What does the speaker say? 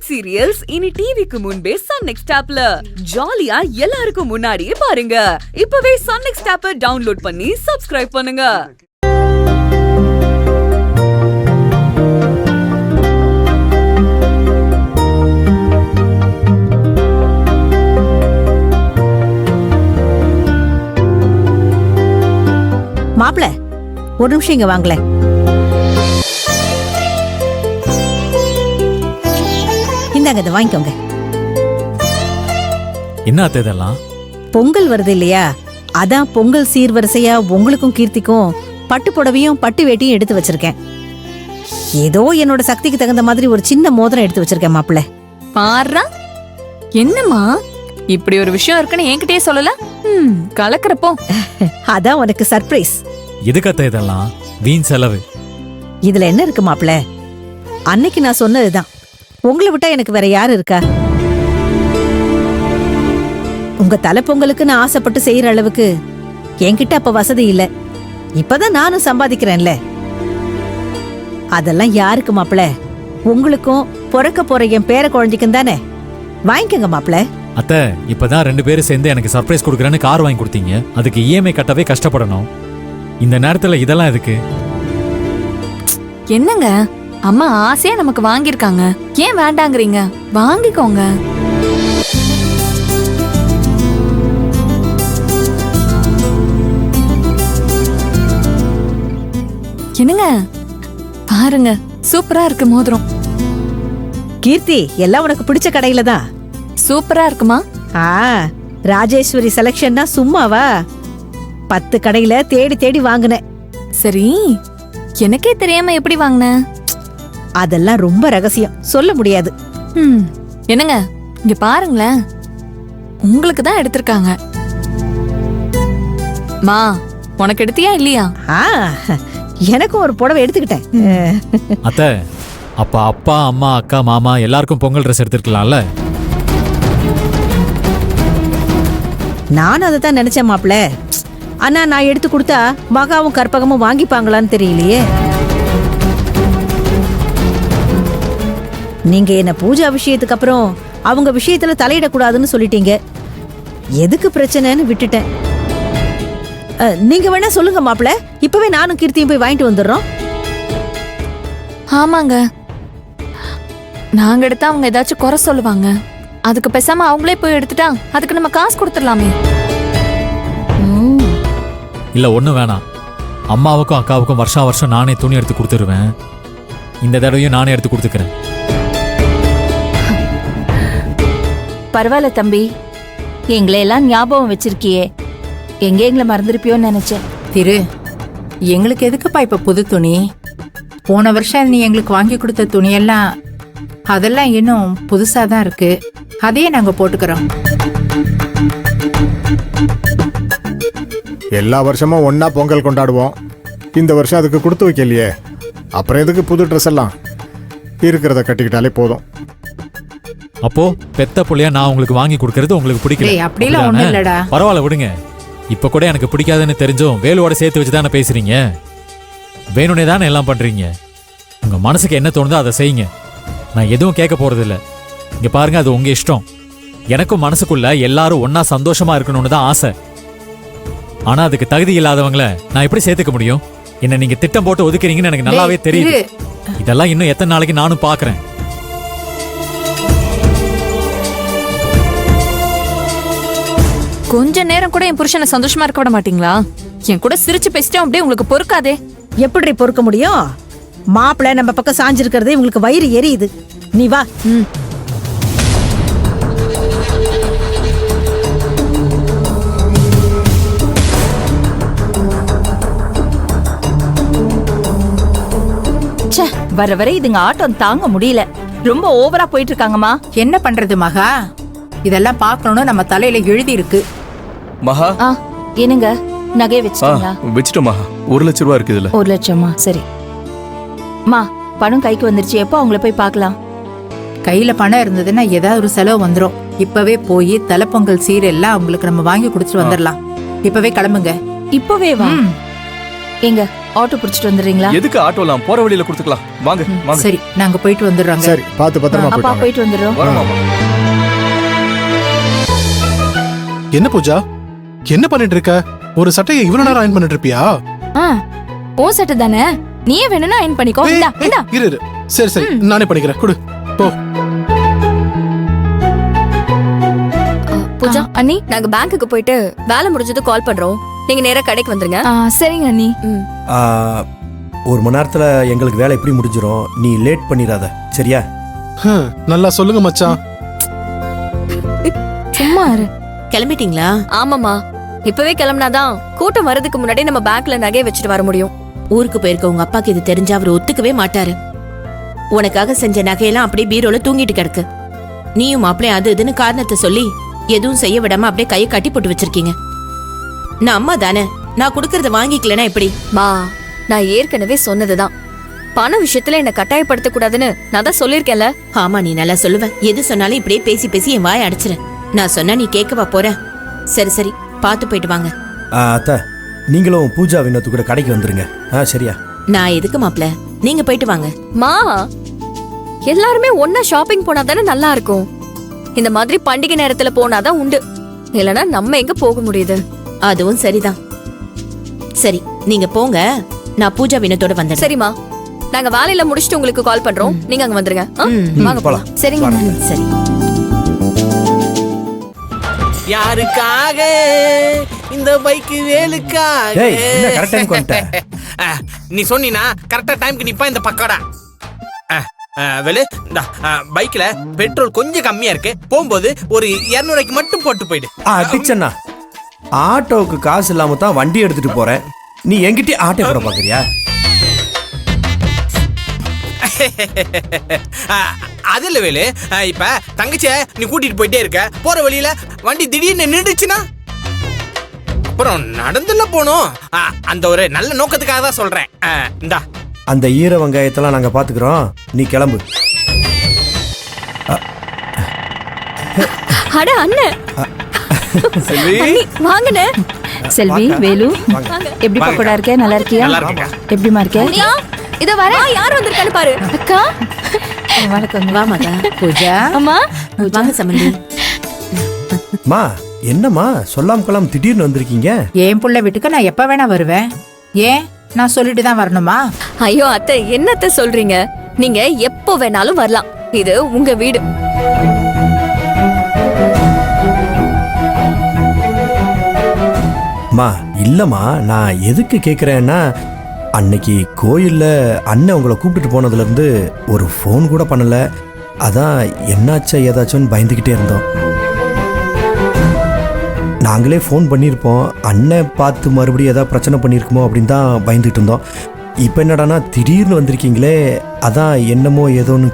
Hit serials இனி டிவிக்கு முன்பே சன் நெக்ஸ்ட் ஆப்ல ஜாலியா எல்லாருக்கும் முன்னாடியே பாருங்க. இப்பவே சன் நெக்ஸ்ட் ஆப்பை டவுன்லோட் பண்ணி சப்ஸ்கிரைப் பண்ணுங்க. மாப்பிள, ஒரு நிமிஷம் இங்க வாங்கல. இந்தாங்க, இதை வாங்கிக்கோங்க. என்ன இதெல்லாம்? பொங்கல் வருது இல்லையா, அதான் பொங்கல் சீர்வரிசையா உங்களுக்கும் கீர்த்திக்கும் பட்டு புடவையும் பட்டு வேட்டியும் எடுத்து வச்சிருக்கேன். ஏதோ என்னோட சக்திக்கு தகுந்த மாதிரி ஒரு சின்ன மோதிரம் எடுத்து வச்சிருக்கேன் மாப்பிள. பாருடா, என்னம்மா இப்படி ஒரு விஷயம் இருக்குன்னு என்கிட்டயே சொல்லல. கலக்கறப்போ அதான் உனக்கு சர்ப்ரைஸ். எதுக்கத்த இதெல்லாம்? வீண் செலவு. இதுல என்ன இருக்கு மாப்பிள? அன்னைக்கு நான் சொன்னதுதான். உங்களை விட்டா எனக்கு வேற யாரு இருக்கா? உங்க தலை பொங்கலுக்கு நான் ஆசைப்பட்டு செய்யற அளவுக்கு என்கிட்ட அப்ப வசதி இல்ல. இப்பதான் நானும் சம்பாதிக்கிறேன்ல. அதெல்லாம் யாருக்கு மாப்பிள? உங்களுக்கும் பிறக்க போற என் பேர குழந்தைக்கும் தானே. வாங்கிக்கங்க மாப்பிள. அத்த, இப்பதான் 2 பேரும் சேர்ந்து எனக்கு சர்ப்ரைஸ் கொடுக்கறேன்னு கார் வாங்கி கொடுத்தீங்க. அதுக்கு இஎம்ஐ கட்டவே கஷ்டப்படணும். இந்த நேரத்துல இதெல்லாம் எதுக்கு? என்னங்க, அம்மா ஆசையா நமக்கு வாங்கிருக்காங்க, ஏன் வேண்டாங்கறீங்க? வாங்கிக்கோங்க. என்னங்க பாருங்க, சூப்பரா இருக்கு மோதிரம். கீர்த்தி, எல்லாம் உனக்கு பிடிச்ச கடையில தான். சூப்பரா இருக்குமா? ராஜேஸ்வரி செலக்ஷன்னா சும்மாவா? 10 கடையில தேடி தேடி வாங்கினேன். சரி, எனக்கே தெரியாம எப்படி வாங்கின? அதெல்லாம் ரொம்ப ரகசியம், சொல்ல முடியாது. என்னங்க, இங்க பாருங்களேன், உங்களுக்கு தான் எடுத்திருக்காங்க. மா, உனக்கு எடுத்தியா இல்லையா? எனக்கும் ஒரு புடவை எடுத்துக்கிட்டேன். அத்த, அப்ப அப்பா அம்மா அக்கா மாமா எல்லாருக்கும் பொங்கல் ட்ரெஸ் எடுத்துருக்கலாம்ல. நானும் அதை தான் நினைச்சேன் மாப்பிள. ஆனா நான் எடுத்து கொடுத்தா மகாவும் கற்பகமும் வாங்கிப்பாங்களான்னு தெரியலையே. நீங்க என்ன பூஜா விஷயத்துக்கு அப்புறம் அவங்க விஷயத்துல தலையிடக்கூடாதுன்னு சொல்லிட்டீங்க. எதுக்கு பிரச்சனைன்னு விட்டுட்டேன். நீங்க வேணா சொல்லுங்க மாப்பிள, இப்பவே நானும் கீர்த்தியும் போய் வாங்கிட்டு வந்துடுறோம். ஆமாங்க, நாங்க எடுத்தா அவங்க ஏதாச்சும் குறை சொல்லுவாங்க. அதுக்கு பேசாம அவங்களே போய் எடுத்துட்டா அதுக்கு நம்ம காசு கொடுத்துடலாமே. இல்ல, ஒண்ணும் வேணாம். அம்மாவுக்கும் அக்காவுக்கும் வருஷம் வருஷம் நானே துணி எடுத்து கொடுத்துருவேன். இந்த தடவையும் நானே எடுத்து கொடுத்துக்கிறேன். பரவாயில்ல தம்பி, எங்களை எல்லாம் ஞாபகம் வச்சிருக்கியே. எங்களை மறந்துருப்பியோன்னு நினைச்சேன். திரு, எங்களுக்கு எதுக்குப்பா இப்ப புது துணி? போன வருஷம் நீ எங்களுக்கு வாங்கி கொடுத்த துணியெல்லாம் அதெல்லாம் இன்னும் புதுசாதான் இருக்கு. அதையே நாங்க போட்டுக்கிறோம். எல்லா வருஷமும் ஒன்னா பொங்கல் கொண்டாடுவோம். இந்த வருஷம் அதுக்கு கொடுத்து வைக்கலையே, அப்புறம் எதுக்கு புது ட்ரெஸ் எல்லாம்? இருக்கிறத கட்டிக்கிட்டாலே போதும். அப்போ பெத்த புள்ளையா நான் உங்களுக்கு வாங்கி கொடுக்கறது உங்களுக்கு பிடிக்கல? அப்படிலாம் ஒண்ணும் இல்லடா. பரவாயில்ல விடுங்க. இப்ப கூட எனக்கு பிடிக்காதுன்னு தெரிஞ்சும் வேலுவோட சேர்த்து வச்சுதானே பேசுறீங்க. வேணும்னே தானே எல்லாம் பண்றீங்க. உங்க மனசுக்கு என்ன தோணுதோ அதை செய்யுங்க. நான் எதுவும் கேட்க போறது இல்ல. இங்க பாருங்க, அது உங்க இஷ்டம். எனக்கும் மனசுக்குள்ள எல்லாரும் ஒன்னா சந்தோஷமா இருக்கணும்னு தான் ஆசை. ஆனா அதுக்கு தகுதி இல்லாதவங்களை நான் எப்படி சேர்த்துக்க முடியும்? என்ன நீங்க திட்டம் போட்டு ஒதுக்குறீங்கன்னு எனக்கு நல்லாவே தெரியுது. இதெல்லாம் இன்னும் எத்தனை நாளைக்கு நானும் பாக்குறேன். கொஞ்ச நேரம் கூட என் புருஷனை சந்தோஷமா இருக்க விட மாட்டீங்களா? என் கூட சிரிச்சு பேசிட்டோம் அப்படியே உங்களுக்கு பொறுக்காதே. எப்படி பொறுக்க முடியும்? மாப்பிள நம்ம பக்கம் சாஞ்சிருக்கிறதே உங்களுக்கு வயிறு எரியுது. நீ வா. வர வர இதுங்க ஆட்டம் தாங்க முடியல. ரொம்ப ஓவரா போயிட்டு இருக்காங்கம்மா. என்ன பண்றது மகா? இதெல்லாம் பார்க்கணும்னு நம்ம தலையில எழுதி இருக்கு. மகா, என்னங்க நகை வச்சிட்டீங்களா? வச்சிட்டோம் மகா. 1 லட்சம் ரூபாய் இருக்கு இதுல. 1 லட்சமா? சரி மா, பணம் கைக்கு வந்துருச்சு. எப்போ அவங்கள போய் பார்க்கலாம்? கையில பணம் இருந்ததுன்னா ஏதாவது ஒரு செலவு வந்துடும். இப்பவே போய் தலைப்பொங்கல் சீர் எல்லாம் அவங்களுக்கு நம்ம வாங்கி கொடுத்துட்டு வந்துடலாம். இப்பவே கிளம்புங்க. இப்பவே வா. எங்க ஆட்டோ பிடிச்சிட்டு வந்துடுறீங்களா? எதுக்கு ஆட்டோலாம் போற வழியில கொடுத்துக்கலாம். வாங்க வாங்க. சரி நாங்க போயிட்டு வந்துடுறோங்க. சரி பார்த்து பத்திரமா அப்பா போயிட்டு போயிட்டு வந்துடுறோம். வரமாமா. என்ன பூஜா, என்ன பண்ணிட்டு இருக்க? ஒரு சட்டையை இவ்வளவு நேரம் அயன் பண்ணிட்டு இருப்பியா? ஓ சட்டை தானே, நீயே வேணும்னா அயன் பண்ணிக்கோ. ஏய், இந்தா, இந்தா. இரு இரு. சரி சரி, நானே பண்ணிக்கிறேன். கொடு போ. பூஜா அண்ணி. நாங்க பேங்க்குக்கு போயிட்டு வேலை முடிஞ்சது கால் பண்றோம். நீங்க நேரா கடைக்கு வந்துருங்க. சரிங்க அண்ணி. ஒரு மணி நேரத்துல எங்களுக்கு வேலை எப்படி முடிஞ்சிரும். நீ லேட் பண்ணிடாத, சரியா? நல்லா சொல்லுங்க மச்சான். சும்மா இரு. கிளம்பிட்டீங்களா? ஆமாமா, இப்பவே கிளம்புனாதான் கூட்டம் வர்றதுக்கு முன்னாடி நம்ம பேங்க்ல நகையை வச்சுட்டு வர முடியும். ஊருக்கு போயிருக்க உங்க அப்பாக்கு இது தெரிஞ்சா அவர் ஒத்துக்கவே மாட்டாரு. உனக்காக செஞ்ச நகையெல்லாம் அப்படியே பீரோல தூங்கிட்டு கிடக்கு. நீயும் மாப்பிளையும் அது இதுன்னு காரணத்தை சொல்லி எதுவும் செய்ய விடாம அப்படியே கையை கட்டி போட்டு வச்சிருக்கீங்க. நான் அம்மா தானே, நான் கொடுக்கறத வாங்கிக்கலனா எப்படி? மா, நான் ஏற்கனவே சொன்னதுதான், பண விஷயத்துல என்ன கட்டாயப்படுத்த கூடாதுன்னு நான் தான் சொல்லிருக்கேன்ல. ஆமா, நீ நல்லா சொல்லுவ. எது சொன்னாலும் இப்படியே பேசி பேசி என் வாயை அடைச்சிரு. நான் சொன்னா நீ கேட்கவா போற? சரி சரி, பார்த்து போயிட்டு வாங்க. அத்தை, நீங்களும் பூஜா வினோத்து கூட கடைக்கு வந்துருங்க. சரியா? நான் எதுக்கு மாப்பிள, நீங்க போயிட்டு வாங்க. மா, எல்லாருமே ஒன்னா ஷாப்பிங் போனா தானே நல்லா இருக்கும். இந்த மாதிரி பண்டிகை நேரத்துல போனாதான் உண்டு, இல்லனா நம்ம எங்க போக முடியுது? அதுவும் சரிதான். சரி, நீங்க போங்க, நான் பூஜா வினத்தோட வந்துடுறேன். சரிம்மா, நாங்க வேலையில முடிச்சிட்டு உங்களுக்கு கால் பண்றோம். நீங்க அங்க வந்துருங்க. வாங்க போலாம். சரிங்க. சரி. யாருக்காக இந்த பைக் வேலுக்காக? டேய், என்ன கரெக்ட் டைம் கொண்ட? நீ சொன்னீனா கரெக்டா டைம்க்கு நிப்பா இந்த பக்கடா. வேலு, இந்த பைக்ல பெட்ரோல் கொஞ்சம் கம்மியா இருக்கு, போகும்போது ஒரு 200 ரூபாய்க்கு மட்டும் போட்டு போயிடு. அடிச்சண்ணா, ஆட்டோவுக்கு காசு இல்லாம தான் வண்டி எடுத்துட்டு போறேன். நீ என்கிட்ட ஆட்டோ போட பாக்குறியா? அது இல்ல வேலு, இப்ப தங்கச்சிய நீ கூட்டிட்டு போயிட்டே இருக்க, போற வழியில வண்டி திடீர்னு நின்றுச்சுன்னா அப்புறம் நடந்துல போனோம். அந்த ஒரு நல்ல நோக்கத்துக்காக தான் சொல்றேன். இந்தா, அந்த ஈர வெங்காயத்தெல்லாம் நாங்க பாத்துக்கிறோம், நீ கிளம்பு. அட அண்ணன், செல்வி, வாங்கண்ணே. செல்வி, வேலு, எப்படி பக்கோடா இருக்க? நல்லா இருக்கியா? நல்லா இருக்கேன். எப்படிமா இருக்க? இத வர யார் வந்திருக்கான்னு பாரு. அக்கா, வணக்கம். வா மகா. பூஜா, அம்மா. வாங்க சம்பந்தி. மா, என்னம்மா சொல்லாம கொள்ளாம திடீர்னு வந்திருக்கீங்க? என் புள்ள வீட்டுக்கு நான் எப்ப வேணா வருவேன். ஏன் நான் சொல்லிட்டு தான் வரணுமா? ஐயோ அத்தை, என்னத்த சொல்றீங்க? நீங்க எப்போ வேணாலும் வரலாம், இது உங்க வீடு. மா, இல்லம்மா, நான் எதுக்கு கேக்குறேன்னா, அன்னைக்கு கோயில்ல அண்ணன் உங்களை கூப்பிட்டுட்டு போனதுல இருந்து ஒரு ஃபோன் கூட பண்ணல. அதான் என்னாச்சா ஏதாச்சும்னு பயந்துகிட்டே இருந்தோம். நாங்களே ஃபோன் பண்ணியிருப்போம், அண்ணன் பார்த்து மறுபடியும் ஏதாவது பிரச்சனை பண்ணியிருக்குமோ அப்படின்னு தான் பயந்துகிட்டு இருந்தோம். இப்போ என்னடானா திடீர்னு வந்திருக்கீங்களே, அதான் என்னமோ ஏதோன்னு